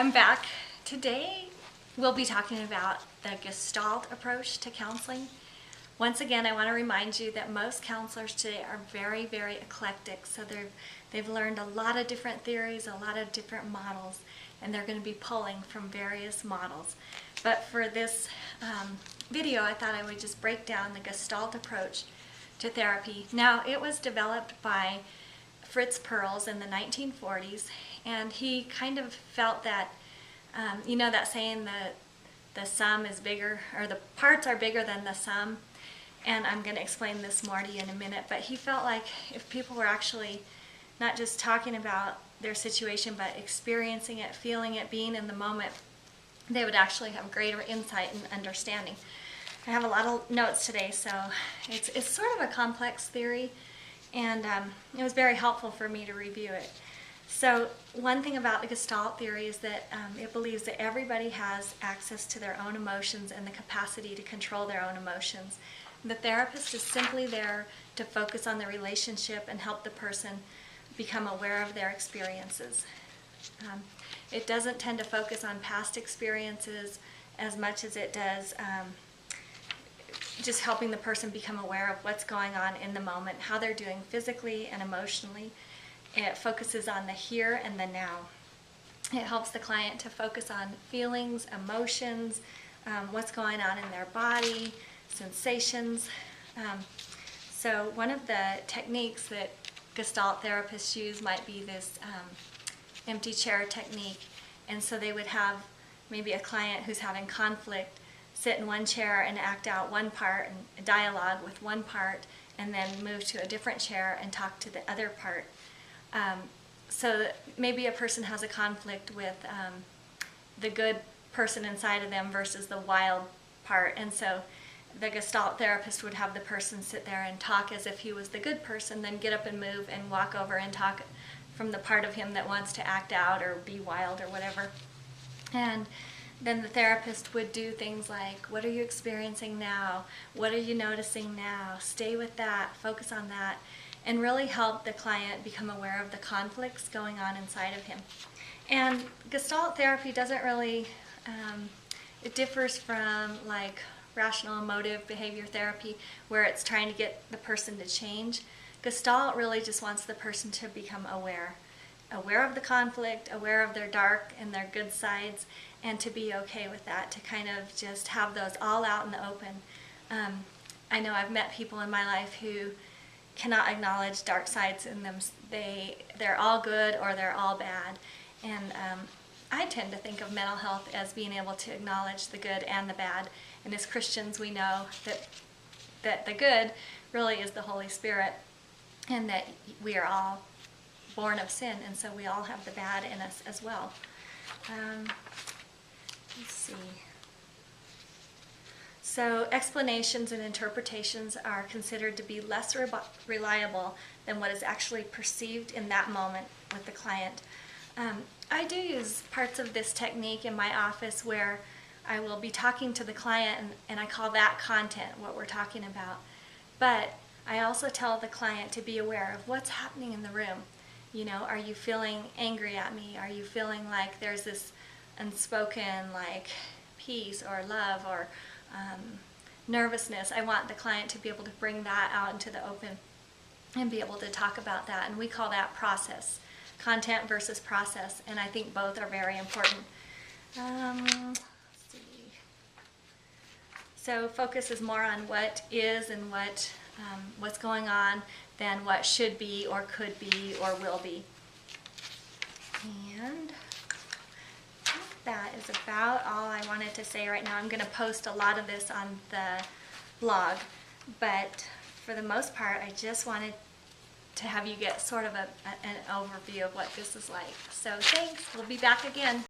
I'm back. Today we'll be talking about the Gestalt approach to counseling. Once again, I want to remind you that most counselors today are very, very eclectic. So they've learned a lot of different theories, a lot of different models, and they're going to be pulling from various models. But for this video, I thought I would just break down the Gestalt approach to therapy. Now, it was developed by Fritz Perls in the 1940s, and he kind of felt that, you know that saying that the sum is bigger, or the parts are bigger than the sum, and I'm going to explain this more to you in a minute, but he felt like if people were actually not just talking about their situation, but experiencing it, feeling it, being in the moment, they would actually have greater insight and understanding. I have a lot of notes today, so it's sort of a complex theory, and it was very helpful for me to review it. So one thing about the Gestalt theory is that it believes that everybody has access to their own emotions and the capacity to control their own emotions. The therapist is simply there to focus on the relationship and help the person become aware of their experiences. It doesn't tend to focus on past experiences as much as it does just helping the person become aware of what's going on in the moment, how they're doing physically and emotionally. It focuses on the here and the now. It helps the client to focus on feelings, emotions, what's going on in their body, sensations. So one of the techniques that Gestalt therapists use might be this empty chair technique. And so they would have maybe a client who's having conflict sit in one chair and act out one part and dialogue with one part, and then move to a different chair and talk to the other part. So that maybe a person has a conflict with the good person inside of them versus the wild part, and so the Gestalt therapist would have the person sit there and talk as if he was the good person, then get up and move and walk over and talk from the part of him that wants to act out or be wild or whatever. And then the therapist would do things like, what are you experiencing now? What are you noticing now? Stay with that, focus on that, and really help the client become aware of the conflicts going on inside of him. And Gestalt therapy doesn't really, it differs from like rational emotive behavior therapy, where it's trying to get the person to change. Gestalt really just wants the person to become aware of the conflict, aware of their dark and their good sides, and to be okay with that, to kind of just have those all out in the open. I know I've met people in my life who cannot acknowledge dark sides in them. They're all good or they're all bad. And I tend to think of mental health as being able to acknowledge the good and the bad. And as Christians, we know that the good really is the Holy Spirit, and that we are all born of sin, and so we all have the bad in us as well. Let's see. So explanations and interpretations are considered to be less reliable than what is actually perceived in that moment with the client. I do use parts of this technique in my office where I will be talking to the client, and I call that content, what we're talking about. But I also tell the client to be aware of what's happening in the room. You know, are you feeling angry at me? Are you feeling like there's this unspoken like peace or love or nervousness? I want the client to be able to bring that out into the open and be able to talk about that, and we call that process, content versus process, and I think both are very important. Let's see. So focus is more on what is and what's going on than what should be or could be or will be. And that is about all I wanted to say right now. I'm going to post a lot of this on the blog, but for the most part, I just wanted to have you get sort of an overview of what this is like. So thanks. We'll be back again.